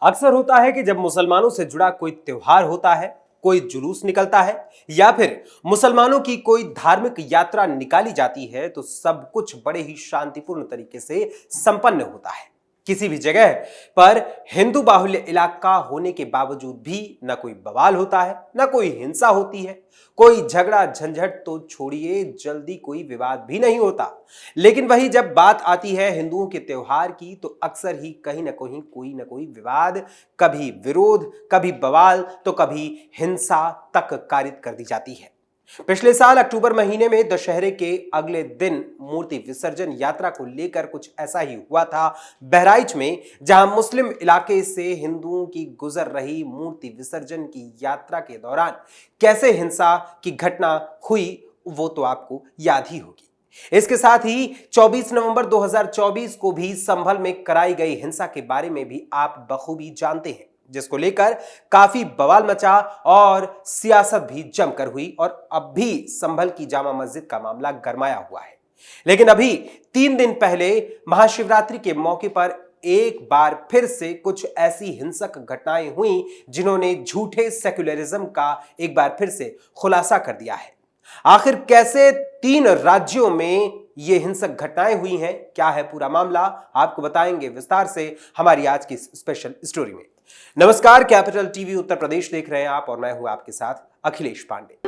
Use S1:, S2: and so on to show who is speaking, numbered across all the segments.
S1: अक्सर होता है कि जब मुसलमानों से जुड़ा कोई त्योहार होता है, कोई जुलूस निकलता है या फिर मुसलमानों की कोई धार्मिक यात्रा निकाली जाती है तो सब कुछ बड़े ही शांतिपूर्ण तरीके से संपन्न होता है। किसी भी जगह पर हिंदू बाहुल्य इलाका होने के बावजूद भी न कोई बवाल होता है, न कोई हिंसा होती है, कोई झगड़ा झंझट तो छोड़िए, जल्दी कोई विवाद भी नहीं होता। लेकिन वही जब बात आती है हिंदुओं के त्योहार की तो अक्सर ही कहीं ना कोई विवाद, कभी विरोध, कभी बवाल तो कभी हिंसा तक कारित कर दी जाती है। पिछले साल अक्टूबर महीने में दशहरे के अगले दिन मूर्ति विसर्जन यात्रा को लेकर कुछ ऐसा ही हुआ था बहराइच में, जहां मुस्लिम इलाके से हिंदुओं की गुजर रही मूर्ति विसर्जन की यात्रा के दौरान कैसे हिंसा की घटना हुई वो तो आपको याद ही होगी। इसके साथ ही 24 नवंबर 2024 को भी संभल में कराई गई हिंसा के बारे में भी आप बखूबी जानते हैं, जिसको लेकर काफी बवाल मचा और सियासत भी जमकर हुई और अब भी संभल की जामा मस्जिद का मामला गरमाया हुआ है। लेकिन अभी 3 दिन पहले महाशिवरात्रि के मौके पर एक बार फिर से कुछ ऐसी हिंसक घटनाएं हुई जिन्होंने झूठे सेक्युलरिज्म का एक बार फिर से खुलासा कर दिया है। आखिर कैसे 3 राज्यों में ये हिंसक घटनाएं हुई हैं, क्या है पूरा मामला, आपको बताएंगे विस्तार से हमारी आज की स्पेशल स्टोरी में। नमस्कार, कैपिटल टीवी उत्तर प्रदेश देख रहे हैं आप और मैं हूं आपके साथ अखिलेश पांडे।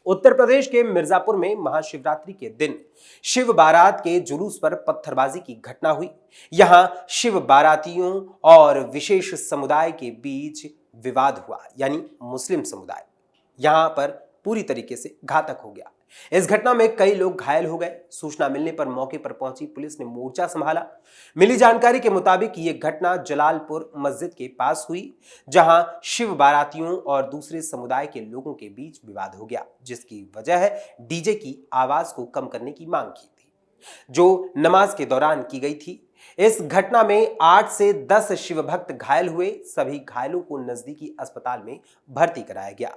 S1: उत्तर प्रदेश के मिर्जापुर में महाशिवरात्रि के दिन शिव बारात के जुलूस पर पत्थरबाजी की घटना हुई। यहां शिव बारातियों और विशेष समुदाय के बीच विवाद हुआ, यानी मुस्लिम समुदाय यहां पर पूरी तरीके से घातक हो गया। इस घटना में कई लोग घायल हो गए। सूचना मिलने पर मौके पर पहुंची पुलिस ने मोर्चा संभाला। मिली जानकारी के मुताबिक यह घटना जलालपुर मस्जिद के पास हुई, जहां शिव बारातियों और दूसरे समुदाय के लोगों के बीच विवाद हो गया, जिसकी वजह डीजे की आवाज को कम करने की मांग की थी, जो नमाज के दौरान की गई थी। इस घटना में 8 से 10 शिव भक्त घायल हुए। सभी घायलों को नजदीकी अस्पताल में भर्ती कराया गया।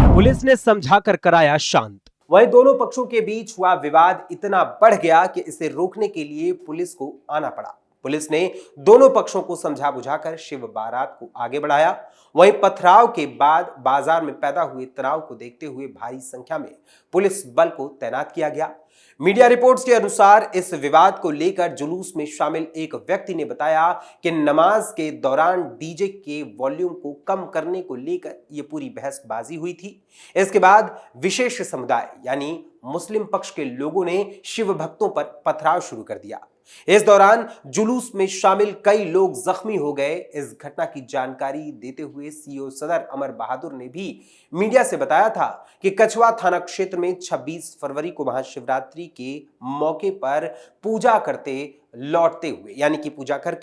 S1: पुलिस ने समझाकर कराया शांत। वहीं दोनों पक्षों के बीच हुआ विवाद इतना बढ़ गया कि इसे रोकने के लिए पुलिस को आना पड़ा। पुलिस ने दोनों पक्षों को समझा बुझाकर शिव बारात को आगे बढ़ाया। वहीं पथराव के बाद बाजार में पैदा हुए तनाव को देखते हुए भारी संख्या में पुलिस बल को तैनात किया गया। मीडिया रिपोर्ट्स के अनुसार इस विवाद को लेकर जुलूस में शामिल एक व्यक्ति ने बताया कि नमाज के दौरान डीजे के वॉल्यूम को कम करने को लेकर यह पूरी बहसबाजी हुई थी। इसके बाद विशेष समुदाय यानी मुस्लिम पक्ष के लोगों ने शिव भक्तों पर पथराव शुरू कर दिया। इस दौरान जुलूस में शामिल कई लोग जख्मी हो गए। इस घटना की जानकारी देते हुए सीओ सदर अमर बहादुर ने भी मीडिया से बताया था कि कछवा थाना क्षेत्र में 26 फरवरी को महाशिवरात्रि के मौके पर पूजा करके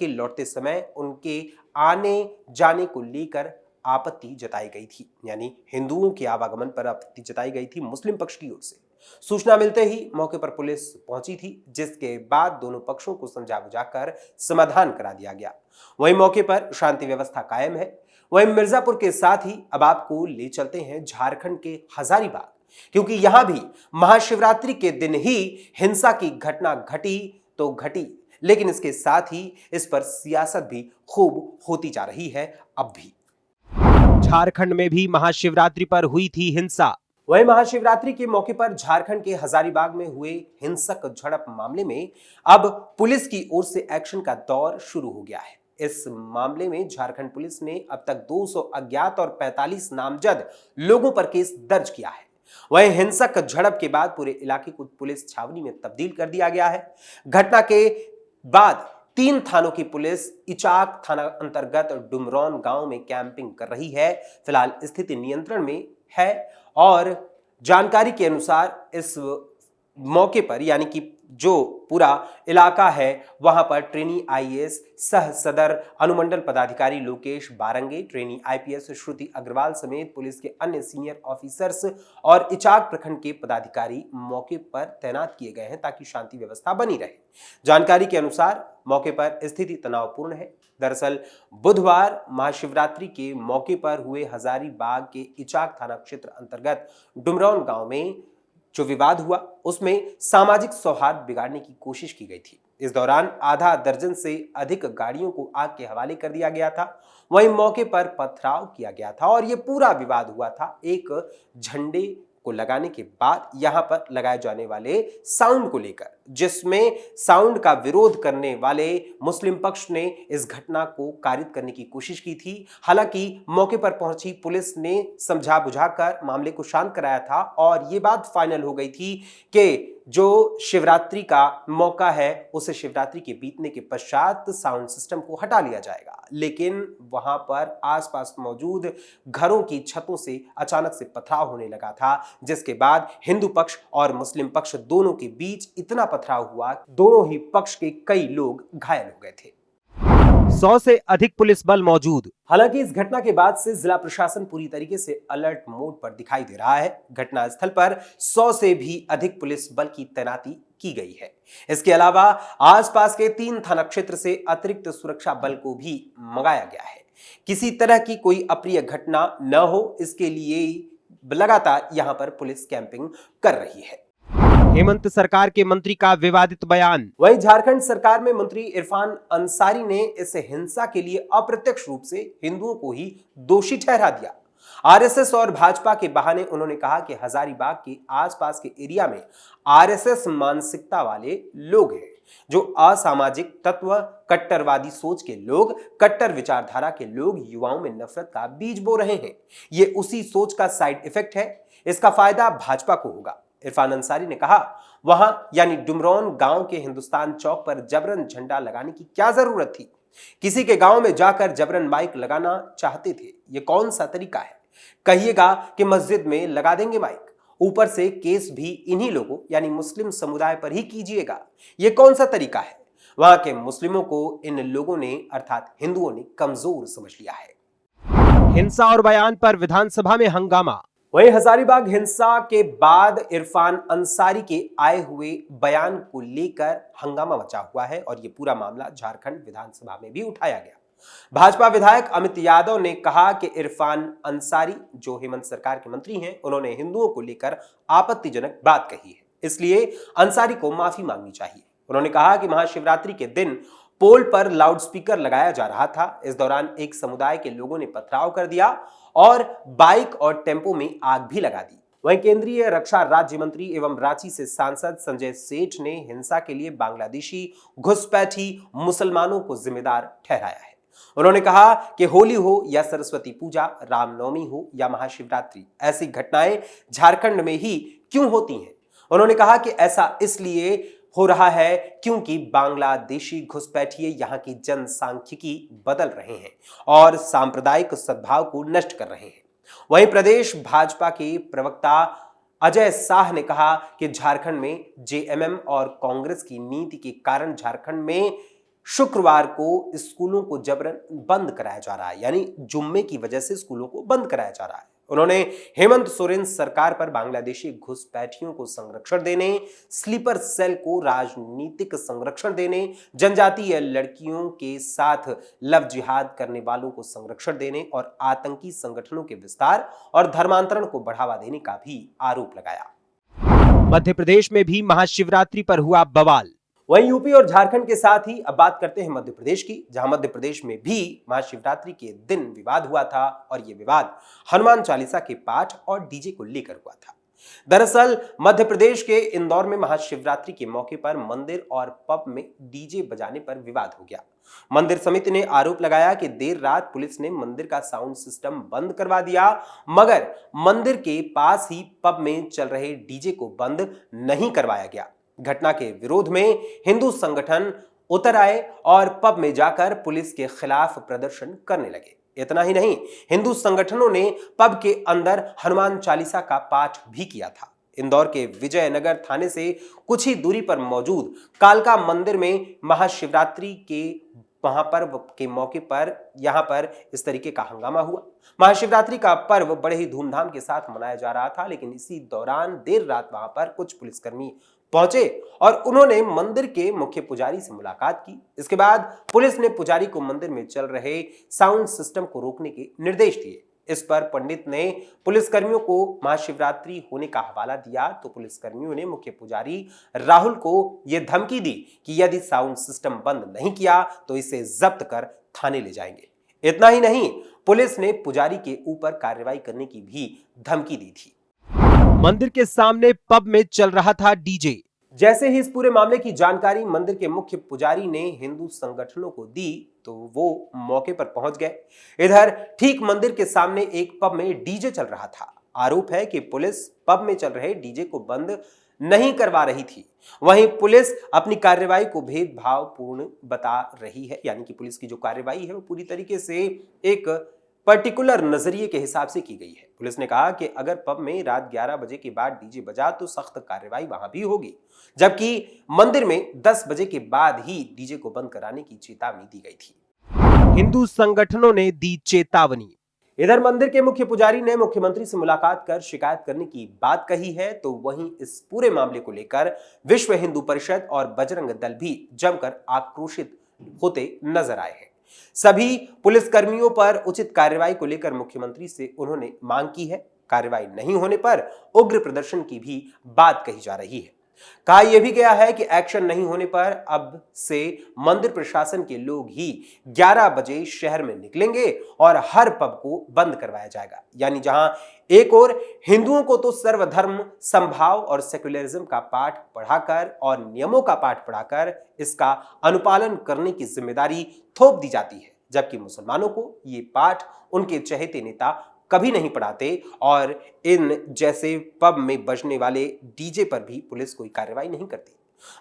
S1: लौटते समय उनके आने जाने को लेकर आपत्ति जताई गई थी, यानी हिंदुओं के आवागमन पर आपत्ति जताई गई थी मुस्लिम पक्ष की ओर से। सूचना मिलते ही मौके पर पुलिस पहुंची थी, जिसके बाद दोनों पक्षों को समझा बुझाकर समाधान करा दिया गया। वहीं मौके पर शांति व्यवस्था कायम है। वहीं मिर्जापुर के साथ ही अब आपको ले चलते हैं झारखंड के हजारीबाग, क्योंकि यहां भी महाशिवरात्रि के दिन ही हिंसा की घटना घटी, लेकिन इसके साथ ही इस पर सियासत भी खूब होती जा रही है। अब भी झारखंड में भी महाशिवरात्रि पर हुई थी हिंसा। वहीं महाशिवरात्रि के मौके पर झारखंड के हजारीबाग में हुए हिंसक झड़प मामले में अब पुलिस की ओर से एक्शन का दौर शुरू हो गया है। इस मामले में झारखंड पुलिस ने अब तक 200 अज्ञात और 45 नामजद लोगों पर केस दर्ज किया है। वहीं हिंसक झड़प के बाद पूरे इलाके को पुलिस छावनी में तब्दील कर दिया गया है। घटना के बाद 3 थानों की पुलिस इचाक थाना अंतर्गत डुमरौन गांव में कैंपिंग कर रही है। फिलहाल स्थिति नियंत्रण में है और जानकारी के अनुसार इस मौके पर, यानी कि जो पूरा इलाका है वहां पर ट्रेनी आईएएस सह सदर अनुमंडल पदाधिकारी लोकेश बारंगे, ट्रेनी आईपीएस श्रुति अग्रवाल समेत पुलिस के अन्य सीनियर ऑफिसर्स और इचाक प्रखंड के पदाधिकारी मौके पर तैनात किए गए हैं ताकि शांति व्यवस्था बनी रहे। जानकारी के अनुसार मौके पर स्थिति तनावपूर्ण है। दरअसल बुधवार महाशिवरात्रि के मौके पर हुए हजारीबाग के इचाक थाना क्षेत्र अंतर्गत डुमरौन गांव में जो विवाद हुआ उसमें सामाजिक सौहार्द बिगाड़ने की कोशिश की गई थी। इस दौरान आधा दर्जन से अधिक गाड़ियों को आग के हवाले कर दिया गया था। वहीं मौके पर पथराव किया गया था और यह पूरा विवाद हुआ था एक झंडे को लगाने के बाद यहां पर लगाए जाने वाले साउंड को लेकर, जिसमें साउंड का विरोध करने वाले मुस्लिम पक्ष ने इस घटना को कारित करने की कोशिश की थी। हालांकि मौके पर पहुंची पुलिस ने समझा बुझाकर मामले को शांत कराया था और ये बात फाइनल हो गई थी कि जो शिवरात्रि का मौका है उसे शिवरात्रि के बीतने के पश्चात साउंड सिस्टम को हटा लिया जाएगा। लेकिन वहां पर आसपास मौजूद घरों की छतों से अचानक से पथराव होने लगा था, जिसके बाद हिंदू पक्ष और मुस्लिम पक्ष दोनों के बीच इतना पथराव हुआ, दोनों ही पक्ष के कई लोग घायल हो गए थे। 100 से अधिक पुलिस बल मौजूद। हालांकि इस घटना के बाद से जिला प्रशासन पूरी तरीके से अलर्ट मोड पर दिखाई दे रहा है। घटनास्थल पर 100 से भी अधिक पुलिस बल की तैनाती की गई है। इसके अलावा आसपास के 3 थाना क्षेत्र से अतिरिक्त सुरक्षा बल को भी मंगाया गया है। किसी तरह की कोई अप्रिय घटना न हो इसके लिए लगातार यहां पर पुलिस कैंपिंग कर रही है। हेमंत सरकार के मंत्री का विवादित बयान। वहीं झारखंड सरकार में मंत्री इरफान अंसारी ने इस हिंसा के लिए अप्रत्यक्ष रूप से हिंदुओं को ही दोषी ठहरा दिया। आरएसएस और भाजपा के बहाने उन्होंने कहा कि हजारीबाग के आसपास के एरिया में आरएसएस मानसिकता वाले लोग हैं, जो असामाजिक तत्व, कट्टरवादी सोच के लोग, कट्टर विचारधारा के लोग युवाओं में नफरत का बीज बो रहे हैं। ये उसी सोच का साइड इफेक्ट है। इसका फायदा भाजपा को होगा। इरफान अंसारी ने कहा, वहां यानी डुमरौन गांव के हिंदुस्तान चौक पर जबरन झंडा लगाने की क्या जरूरत थी? किसी के गांव में जाकर जबरन माइक लगाना चाहते थे, ये कौन सा तरीका है? कहिएगा कि मस्जिद में लगा देंगे माइक, ऊपर से केस भी इन्हीं लोगों यानी मुस्लिम समुदाय पर ही कीजिएगा, ये कौन सा तरीका है? वहां के मुस्लिमों को इन लोगों ने अर्थात हिंदुओं ने कमजोर समझ लिया है। हिंसा और बयान पर विधानसभा में हंगामा। वहीं हजारीबाग हिंसा के बाद इरफान अंसारी के आए हुए बयान को लेकर हंगामा मचा हुआ है और यह पूरा मामला झारखंड विधानसभा में भी उठाया गया। भाजपा विधायक अमित यादव ने कहा कि इरफान अंसारी जो हेमंत सरकार के मंत्री हैं, उन्होंने हिंदुओं को लेकर आपत्तिजनक बात कही है, इसलिए अंसारी को माफी मांगनी चाहिए। उन्होंने कहा कि महाशिवरात्रि के दिन पोल पर लाउडस्पीकर लगाया जा रहा था। इस दौरान एक समुदाय के लोगों ने पथराव कर दिया और बाइक और टेम्पो में आग भी लगा दी। वहीं केंद्रीय रक्षा राज्य मंत्री एवं रांची से सांसद संजय सेठ ने हिंसा के लिए बांग्लादेशी घुसपैठी मुसलमानों को जिम्मेदार ठहराया है। उन्होंने कहा कि होली हो या सरस्वती पूजा, रामनवमी हो या महाशिवरात्रि, ऐसी घटनाएं झारखंड में ही क्यों होती हैं? उन्होंने कहा कि ऐसा इसलिए हो रहा है क्योंकि बांग्लादेशी घुसपैठिए यहाँ की जनसांख्यिकी बदल रहे हैं और सांप्रदायिक सद्भाव को नष्ट कर रहे हैं। वहीं प्रदेश भाजपा के प्रवक्ता अजय शाह ने कहा कि झारखंड में जेएमएम और कांग्रेस की नीति के कारण झारखंड में शुक्रवार को स्कूलों को जबरन बंद कराया जा रहा है, यानी जुम्मे की वजह से स्कूलों को बंद कराया जा रहा है। उन्होंने हेमंत सोरेन सरकार पर बांग्लादेशी घुसपैठियों को संरक्षण देने, स्लीपर सेल को राजनीतिक संरक्षण देने, जनजातीय लड़कियों के साथ लव जिहाद करने वालों को संरक्षण देने और आतंकी संगठनों के विस्तार और धर्मांतरण को बढ़ावा देने का भी आरोप लगाया। मध्य प्रदेश में भी महाशिवरात्रि पर हुआ बवाल। वहीं यूपी और झारखंड के साथ ही अब बात करते हैं मध्य प्रदेश की, जहां मध्य प्रदेश में भी महाशिवरात्रि के दिन विवाद हुआ था और यह विवाद हनुमान चालीसा के पाठ और डीजे को लेकर हुआ था। दरअसल मध्य प्रदेश के इंदौर में महाशिवरात्रि के मौके पर मंदिर और पब में डीजे बजाने पर विवाद हो गया। मंदिर समिति ने आरोप लगाया कि देर रात पुलिस ने मंदिर का साउंड सिस्टम बंद करवा दिया, मगर मंदिर के पास ही पब में चल रहे डीजे को बंद नहीं करवाया गया। घटना के विरोध में हिंदू संगठन उतर आए और पब में जाकर पुलिस के खिलाफ प्रदर्शन करने लगे। इतना ही नहीं, हिंदू संगठनों ने पब के अंदर हनुमान चालीसा का पाठ भी किया था। इंदौर के विजयनगर थाने से कुछ ही दूरी पर मौजूद कालका मंदिर में महाशिवरात्रि के महापर्व के मौके पर यहां पर इस तरीके का हंगामा हुआ। महाशिवरात्रि का पर्व बड़े ही धूमधाम के साथ मनाया जा रहा था, लेकिन इसी दौरान देर रात वहां पर कुछ पुलिसकर्मी पहुंचे और उन्होंने मंदिर के मुख्य पुजारी से मुलाकात की। इसके बाद पुलिस ने पुजारी को मंदिर में चल रहे साउंड सिस्टम को रोकने के निर्देश दिए। इस पर पंडित ने पुलिसकर्मियों को महाशिवरात्रि होने का हवाला दिया तो पुलिसकर्मियों ने मुख्य पुजारी राहुल को यह धमकी दी कि यदि साउंड सिस्टम बंद नहीं किया तो इसे जब्त कर थाने ले जाएंगे। इतना ही नहीं, पुलिस ने पुजारी के ऊपर कार्रवाई करने की भी धमकी दी थी। मंदिर के सामने पब में चल रहा था डीजे। जैसे ही इस पूरे मामले की जानकारी मंदिर के मुख्य पुजारी ने हिंदू संगठनों को दी तो वो मौके पर पहुंच गए। इधर ठीक मंदिर के सामने एक पब में डीजे चल रहा था। आरोप है कि पुलिस पब में चल रहे डीजे को बंद नहीं करवा रही थी। वहीं पुलिस अपनी कार्रवाई को भेदभावपूर्ण बता रही है, यानी कि पुलिस की जो कार्रवाई है वो पूरी तरीके से एक पर्टिकुलर नजरिए के हिसाब से की गई है। पुलिस ने कहा कि अगर पब में रात 11 बजे के बाद डीजे बजा तो सख्त कार्रवाई वहां भी होगी, जबकि मंदिर में 10 बजे के बाद ही डीजे को बंद कराने की चेतावनी दी गई थी। हिंदू संगठनों ने दी चेतावनी। इधर मंदिर के मुख्य पुजारी ने मुख्यमंत्री से मुलाकात कर शिकायत करने की बात कही है, तो वहीं इस पूरे मामले को लेकर विश्व हिंदू परिषद और बजरंग दल भी जमकर आक्रोशित होते नजर आए हैं। सभी पुलिसकर्मियों पर उचित कार्रवाई को लेकर मुख्यमंत्री से उन्होंने मांग की है। कार्रवाई नहीं होने पर उग्र प्रदर्शन की भी बात कही जा रही है। कहा यह भी गया है कि एक्शन नहीं होने पर अब से मंदिर प्रशासन के लोग ही 11 बजे शहर में निकलेंगे और हर पब को बंद करवाया जाएगा। यानी जहां एक और हिंदुओं को तो सर्वधर्म समभाव और सेक्युलरिज्म का पाठ पढ़ाकर और नियमों का पाठ पढ़ाकर इसका अनुपालन करने की जिम्मेदारी थोप दी जाती है, जबकि मुसलमानों को ये पाठ उनके चहेते नेता कभी नहीं पढ़ाते और इन जैसे पब में बजने वाले डीजे पर भी पुलिस कोई कार्रवाई नहीं करती।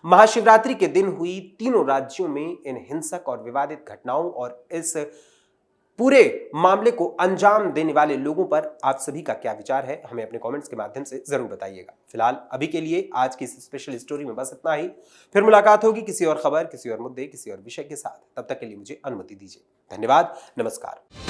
S1: महाशिवरात्रि के दिन हुई तीनों राज्यों में इन हिंसक और विवादित घटनाओं और इस पूरे मामले को अंजाम देने वाले लोगों पर आप सभी का क्या विचार है, हमें अपने कमेंट्स के माध्यम से जरूर बताइएगा। फिलहाल अभी के लिए आज की इस स्पेशल स्टोरी में बस इतना ही। फिर मुलाकात होगी किसी और खबर, किसी और मुद्दे, किसी और विषय के साथ। तब तक के लिए मुझे अनुमति दीजिए। धन्यवाद, नमस्कार।